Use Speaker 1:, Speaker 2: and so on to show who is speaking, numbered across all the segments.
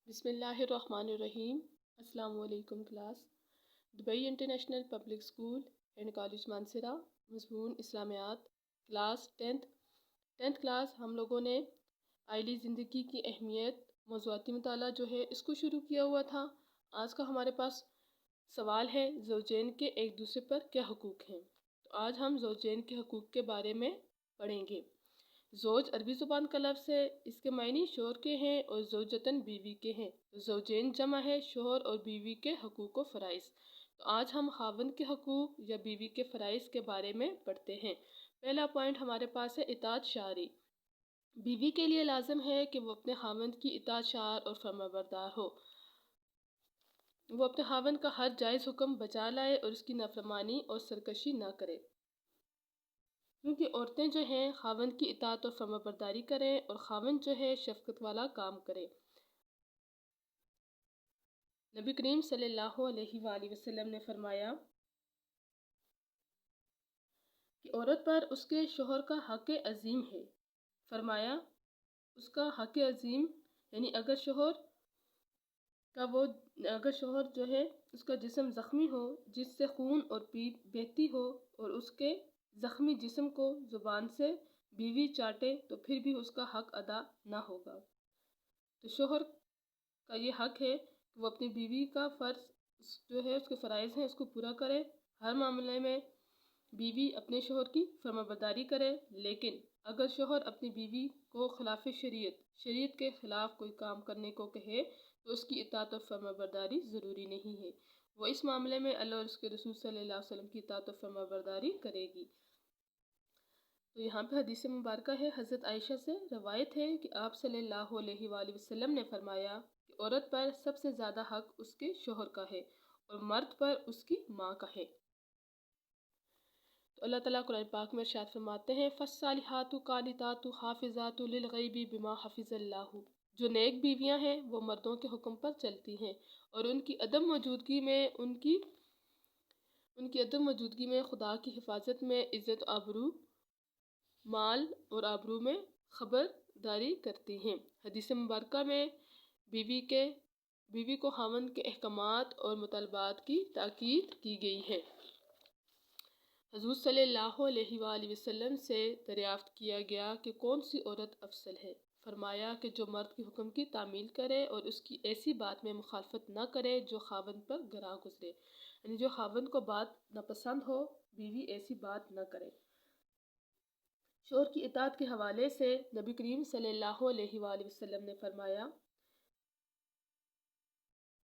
Speaker 1: بسم اللہ الرحمن الرحیم۔ السلام علیکم class. Dubai international public school and college Mansehra, مضمون اسلامیات، کلاس 10th کلاس۔ ہم لوگوں نے آئلی زندگی کی اہمیت موضوعاتی مطالعہ جو ہے اس کو شروع کیا ہوا تھا۔ آج کا ہمارے پاس سوال ہے زوجین کے ایک دوسرے پر کیا حقوق ہیں۔ تو آج ہم زوجین کے حقوق کے بارے میں پڑھیں گے۔ زوج عربی زبان کا لفظ ہے، اس کے معنی شوہر کے ہیں اور زوجتاً بیوی کے ہیں۔ زوجین جمع ہے شوہر اور بیوی کے حقوق و فرائض۔ تو آج ہم خاوند کے حقوق یا بیوی کے فرائض کے بارے میں پڑھتے ہیں۔ پہلا پوائنٹ ہمارے پاس ہے اطاعت شرعی۔ بیوی کے لیے لازم ہے کہ وہ اپنے خاوند کی اطاعت شار اور فرمانبردار ہو۔ وہ اپنے خاوند کا ہر جائز حکم بجا لائے اور اس کی نافرمانی اور سرکشی نہ کرے، کیونکہ عورتیں جو ہیں خاوند کی اطاعت اور فرمانبرداری کریں اور خاوند جو ہے شفقت والا کام کرے۔ نبی کریم صلی اللہ علیہ وآلہ وسلم نے فرمایا کہ عورت پر اس کے شوہر کا حق عظیم ہے۔ فرمایا اس کا حق عظیم یعنی اگر شوہر جو ہے اس کا جسم زخمی ہو جس سے خون اور پیپ بہتی ہو اور اس کے زخمی جسم کو زبان سے بیوی چاٹے تو پھر بھی اس کا حق ادا نہ ہوگا۔ تو شوہر کا یہ حق ہے کہ وہ اپنی بیوی کا فرض جو ہے اس کے فرائض ہیں اس کو پورا کرے۔ ہر معاملے میں بیوی اپنے شوہر کی فرمانبرداری کرے، لیکن اگر شوہر اپنی بیوی کو خلاف شریعت کے خلاف کوئی کام کرنے کو کہے تو اس کی اطاعت اور فرمانبرداری ضروری نہیں ہے۔ وہ اس معاملے میں اللہ اور اس کے رسول صلی اللہ علیہ وسلم کی اطاعت اور فرمانبرداری کرے گی۔ تو یہاں پہ حدیث مبارکہ ہے، حضرت عائشہ سے روایت ہے کہ آپ صلی اللہ علیہ وآلہ وسلم نے فرمایا کہ عورت پر سب سے زیادہ حق اس کے شوہر کا ہے اور مرد پر اس کی ماں کا ہے۔ تو اللہ تعالیٰ قرآن پاک میں ارشاد فرماتے ہیں فَالصَّالِحَاتُ قَانِتَاتُ حَافِظَاتُ لِلْغَیْبِ بِمَا حَفِظَ اللَّهُ۔ جو نیک بیویاں ہیں وہ مردوں کے حکم پر چلتی ہیں اور ان کی عدم موجودگی میں خدا کی حفاظت میں عزت آبرو، مال اور آبرو میں خبرداری کرتی ہیں۔ حدیث مبارکہ میں بیوی کو خاوند کے احکامات اور مطالبات کی تاکید کی گئی ہے۔ حضور صلی اللہ علیہ وآلہ وسلم سے دریافت کیا گیا کہ کون سی عورت افضل ہے؟ فرمایا کہ جو مرد کے حکم کی تعمیل کرے اور اس کی ایسی بات میں مخالفت نہ کرے جو خاوند پر گراں گزرے، یعنی جو خاوند کو بات ناپسند ہو بیوی ایسی بات نہ کرے۔ شوہر کی اطاعت کے حوالے سے نبی کریم صلی اللہ علیہ وآلہ وسلم نے فرمایا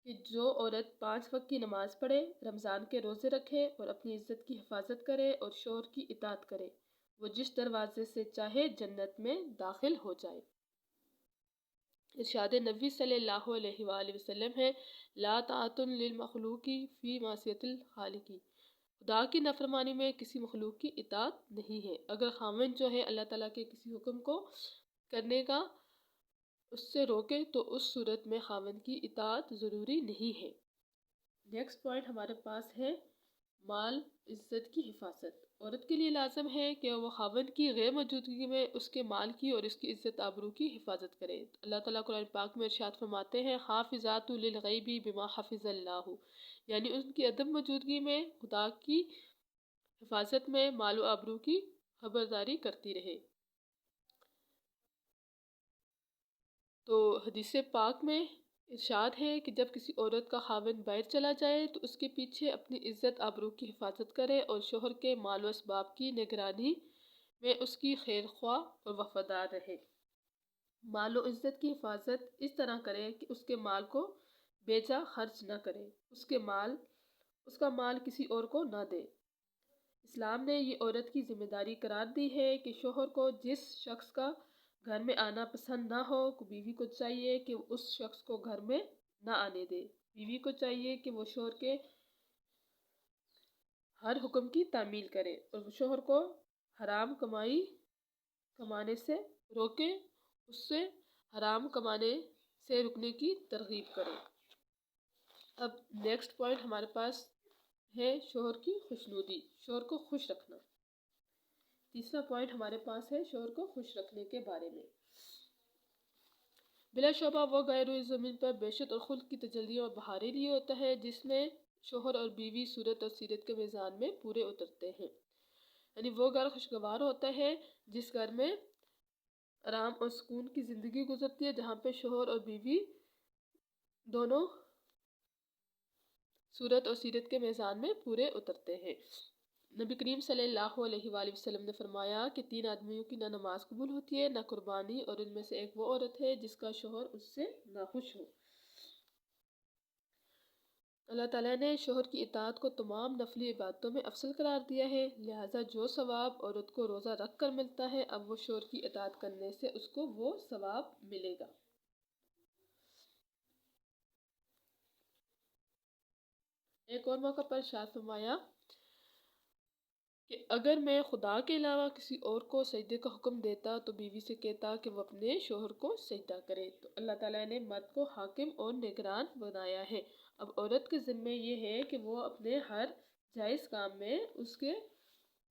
Speaker 1: کہ جو عورت 5 وقت کی نماز پڑھے، رمضان کے روزے رکھے اور اپنی عزت کی حفاظت کرے اور شوہر کی اطاعت کرے، وہ جس دروازے سے چاہے جنت میں داخل ہو جائے۔ ارشاد نبی صلی اللہ علیہ وآلہ وسلم ہے لا طاعۃ للمخلوق فی معصیۃ الخالق۔ خدا کی نافرمانی میں کسی مخلوق کی اطاعت نہیں ہے۔ اگر خاوند جو ہے اللہ تعالیٰ کے کسی حکم کو کرنے کا اس سے روکے تو اس صورت میں خاوند کی اطاعت ضروری نہیں ہے۔ نیکسٹ پوائنٹ ہمارے پاس ہے مال عزت کی حفاظت۔ عورت کے لیے لازم ہے کہ وہ خاوند کی غیر موجودگی میں اس کے مال کی اور اس کی عزت آبرو کی حفاظت کرے۔ اللہ تعالیٰ قرآن پاک میں ارشاد فرماتے ہیں حافظات للغیب بما حفظ اللہ، یعنی ان کی عدم موجودگی میں خدا کی حفاظت میں مال و آبرو کی خبرداری کرتی رہے۔ تو حدیث پاک میں ارشاد ہے کہ جب کسی عورت کا خاوند باہر چلا جائے تو اس کے پیچھے اپنی عزت آبرو کی حفاظت کرے اور شوہر کے مال و اسباب کی نگرانی میں اس کی خیر خواہ اور وفادار رہے۔ مال و عزت کی حفاظت اس طرح کرے کہ اس کے مال کو بے جا خرچ نہ کرے، اس کا مال کسی اور کو نہ دے۔ اسلام نے یہ عورت کی ذمہ داری قرار دی ہے کہ شوہر کو جس شخص کا گھر میں آنا پسند نہ ہو، بیوی کو چاہیے کہ اس شخص کو گھر میں نہ آنے دے۔ بیوی کو چاہیے کہ وہ شوہر کے ہر حکم کی تعمیل کرے اور شوہر کو حرام کمانے سے روکے، اس سے حرام کمانے سے رکنے کی ترغیب کرے۔ اب نیکسٹ پوائنٹ ہمارے پاس ہے شوہر کی خوشنودی، شوہر کو خوش رکھنا۔ تیسرا پوائنٹ ہمارے پاس ہے شوہر کو خوش رکھنے کے بارے میں۔ بلا شبہ وہ گائے روئے زمین پر بیشت اور خلق کی تجلیوں اور بہاریں لیے ہوتا ہے جس میں شوہر اور بیوی صورت اور سیرت کے میزان میں پورے اترتے ہیں، یعنی وہ گھر خوشگوار ہوتا ہے جس گھر میں آرام اور سکون کی زندگی گزرتی ہے، جہاں پہ شوہر اور بیوی دونوں صورت اور سیرت کے میزان میں پورے اترتے ہیں۔ نبی کریم صلی اللہ علیہ وآلہ وسلم نے فرمایا کہ 3 آدمیوں کی نہ نماز قبول ہوتی ہے نہ قربانی، اور ان میں سے ایک وہ عورت ہے جس کا شوہر اس سے ناخوش ہو۔ اللہ تعالیٰ نے شوہر کی اطاعت کو تمام نفلی عبادتوں میں افضل قرار دیا ہے، لہٰذا جو ثواب عورت کو روزہ رکھ کر ملتا ہے اب وہ شوہر کی اطاعت کرنے سے اس کو وہ ثواب ملے گا۔ ایک اور موقع پر ارشاد فرمایا کہ اگر میں خدا کے علاوہ کسی اور کو سجدے کا حکم دیتا تو بیوی سے کہتا کہ وہ اپنے شوہر کو سجدہ کرے۔ تو اللہ تعالیٰ نے مرد کو حاکم اور نگران بنایا ہے، اب عورت کے ذمے یہ ہے کہ وہ اپنے ہر جائز کام میں اس کے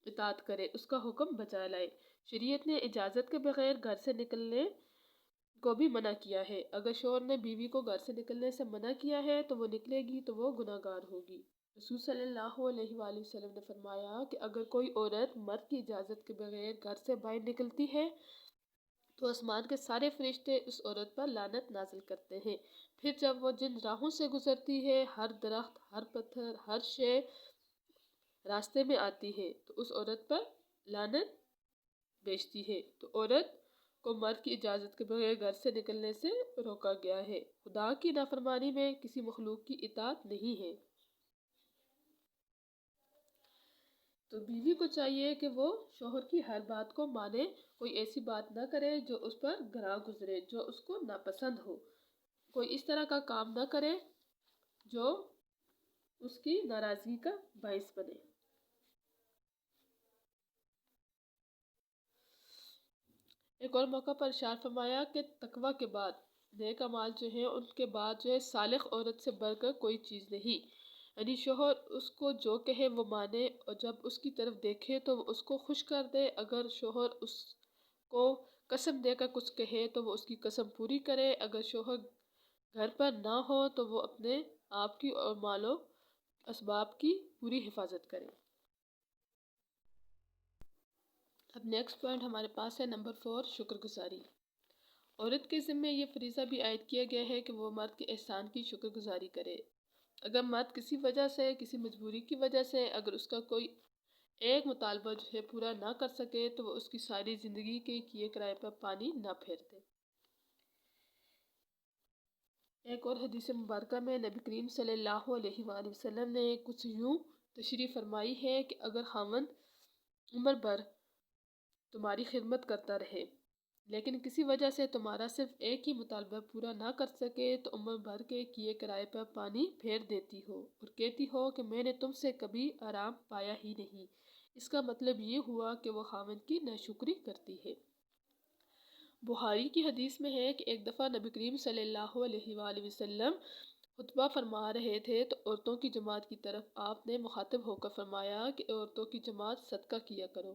Speaker 1: اطاعت کرے، اس کا حکم بجا لائے۔ شریعت نے اجازت کے بغیر گھر سے نکلنے کو بھی منع کیا ہے، اگر شوہر نے بیوی کو گھر سے نکلنے سے منع کیا ہے تو وہ نکلے گی تو وہ گناہ گار ہوگی۔ رسول صلی اللہ علیہ وآلہ وسلم نے فرمایا کہ اگر کوئی عورت مرد کی اجازت کے بغیر گھر سے باہر نکلتی ہے تو آسمان کے سارے فرشتے اس عورت پر لعنت نازل کرتے ہیں، پھر جب وہ جن راہوں سے گزرتی ہے، ہر درخت، ہر پتھر، ہر شے راستے میں آتی ہے تو اس عورت پر لعنت بھیجتی ہے۔ تو عورت کو مرد کی اجازت کے بغیر گھر سے نکلنے سے روکا گیا ہے۔ خدا کی نافرمانی میں کسی مخلوق کی اطاعت نہیں ہے۔ تو بیوی کو چاہیے کہ وہ شوہر کی ہر بات کو مانے، کوئی ایسی بات نہ کرے جو اس پر گراں گزرے، جو اس کو ناپسند ہو، کوئی اس طرح کا کام نہ کرے جو اس کی ناراضگی کا باعث بنے۔ ایک اور موقع پر ارشاد فرمایا کہ تقوی کے بعد نیک اعمال جو ہیں ان کے بعد جو ہے صالح عورت سے بڑھ کر کوئی چیز نہیں، یعنی شوہر اس کو جو کہے وہ مانے، اور جب اس کی طرف دیکھے تو وہ اس کو خوش کر دے، اگر شوہر اس کو قسم دے کر کچھ کہے تو وہ اس کی قسم پوری کرے، اگر شوہر گھر پر نہ ہو تو وہ اپنے آپ کی اور مال و اسباب کی پوری حفاظت کرے۔ اب نیکسٹ پوائنٹ ہمارے پاس ہے نمبر 4، شکر گزاری۔ عورت کے ذمے یہ فریضہ بھی عائد کیا گیا ہے کہ وہ مرد کے احسان کی شکر گزاری کرے۔ اگر مرد کسی وجہ سے، کسی مجبوری کی وجہ سے اگر اس کا کوئی ایک مطالبہ جو ہے پورا نہ کر سکے تو وہ اس کی ساری زندگی کے کیے کرائے پر پانی نہ پھیر دے۔ ایک اور حدیث مبارکہ میں نبی کریم صلی اللہ علیہ وآلہ وسلم نے کچھ یوں تشریح فرمائی ہے کہ اگر خاوند عمر بھر تمہاری خدمت کرتا رہے لیکن کسی وجہ سے تمہارا صرف ایک ہی مطالبہ پورا نہ کر سکے تو عمر بھر کے کیے کرائے پر پانی پھیر دیتی ہو اور کہتی ہو کہ میں نے تم سے کبھی آرام پایا ہی نہیں، اس کا مطلب یہ ہوا کہ وہ خاوند کی ناشکری کرتی ہے۔ بخاری کی حدیث میں ہے کہ ایک دفعہ نبی کریم صلی اللہ علیہ وآلہ وسلم خطبہ فرما رہے تھے تو عورتوں کی جماعت کی طرف آپ نے مخاطب ہو کر فرمایا کہ عورتوں کی جماعت صدقہ کیا کرو،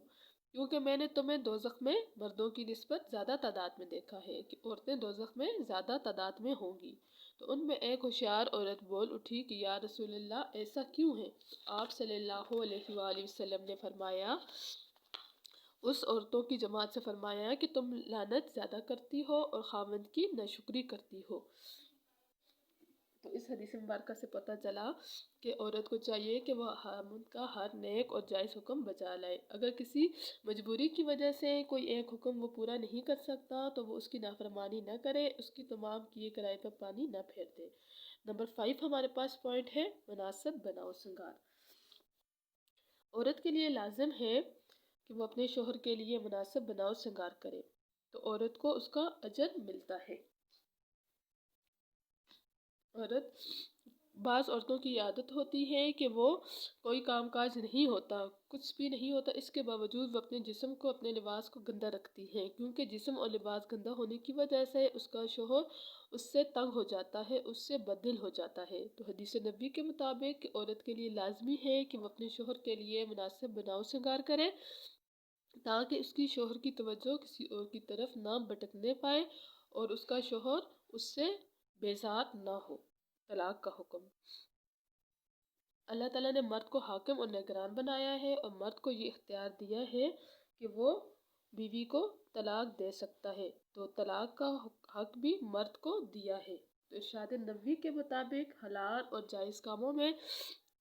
Speaker 1: کیونکہ میں نے تمہیں دوزخ میں مردوں کی نسبت زیادہ تعداد میں دیکھا ہے کہ عورتیں دوزخ میں زیادہ تعداد میں ہوں گی۔ تو ان میں ایک ہوشیار عورت بول اٹھی کہ یا رسول اللہ ایسا کیوں ہے؟ آپ صلی اللہ علیہ وآلہ وسلم نے فرمایا اس عورتوں کی جماعت سے فرمایا کہ تم لعنت زیادہ کرتی ہو اور خاوند کی ناشکری کرتی ہو۔ تو اس حدیث مبارکہ سے پتہ چلا کہ عورت کو چاہیے کہ وہ خاوند کا ہر نیک اور جائز حکم بجا لائے، اگر کسی مجبوری کی وجہ سے کوئی ایک حکم وہ پورا نہیں کر سکتا تو وہ اس کی نافرمانی نہ کرے، اس کی تمام کیے کرائے پر پانی نہ پھیر دے۔ نمبر 5 ہمارے پاس پوائنٹ ہے مناسب بناؤ سنگار۔ عورت کے لیے لازم ہے کہ وہ اپنے شوہر کے لیے مناسب بناؤ سنگار کرے تو عورت کو اس کا اجر ملتا ہے۔ بعض عورتوں کی عادت ہوتی ہے کہ وہ کوئی کام کاج نہیں ہوتا، کچھ بھی نہیں ہوتا، اس کے باوجود وہ اپنے جسم کو، اپنے لباس کو گندا رکھتی ہیں، کیونکہ جسم اور لباس گندا ہونے کی وجہ سے اس کا شوہر اس سے تنگ ہو جاتا ہے، اس سے بددل ہو جاتا ہے۔ تو حدیث نبی کے مطابق کہ عورت کے لیے لازمی ہے کہ وہ اپنے شوہر کے لیے مناسب بناؤ سنگار کرے تاکہ اس کی شوہر کی توجہ کسی اور کی طرف نہ بھٹکنے پائے اور اس کا شوہر اس سے بیزار نہ ہو۔ طلاق کا حکم، اللہ تعالیٰ نے مرد کو حاکم اور نگران بنایا ہے اور مرد کو یہ اختیار دیا ہے کہ وہ بیوی کو طلاق دے سکتا ہے، تو طلاق کا حق بھی مرد کو دیا ہے۔ تو ارشاد نبوی کے مطابق حلال اور جائز کاموں میں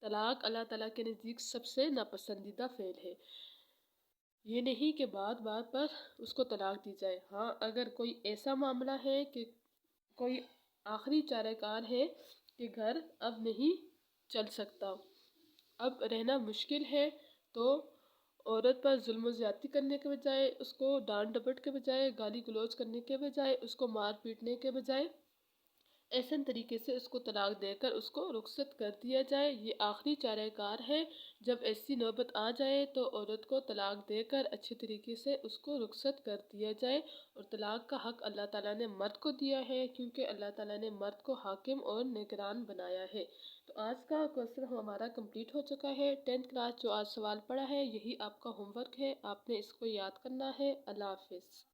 Speaker 1: طلاق اللہ تعالیٰ کے نزدیک سب سے ناپسندیدہ فعل ہے۔ یہ نہیں کہ بات بات پر اس کو طلاق دی جائے، ہاں اگر کوئی ایسا معاملہ ہے کہ کوئی آخری چارہ کار ہے کہ گھر اب نہیں چل سکتا، اب رہنا مشکل ہے، تو عورت پر ظلم و زیادتی کرنے کے بجائے، اس کو ڈانٹ ڈپٹ کے بجائے، گالی گلوچ کرنے کے بجائے، اس کو مار پیٹنے کے بجائے احسن طریقے سے اس کو طلاق دے کر اس کو رخصت کر دیا جائے۔ یہ آخری چارہ کار ہے، جب ایسی نوبت آ جائے تو عورت کو طلاق دے کر اچھے طریقے سے اس کو رخصت کر دیا جائے۔ اور طلاق کا حق اللہ تعالیٰ نے مرد کو دیا ہے، کیونکہ اللہ تعالیٰ نے مرد کو حاکم اور نگران بنایا ہے۔ تو آج کا کویسچن ہمارا کمپلیٹ ہو چکا ہے۔ 10th کلاس جو آج سوال پڑھا ہے یہی آپ کا ہوم ورک ہے، آپ نے اس کو یاد کرنا ہے۔ اللہ حافظ۔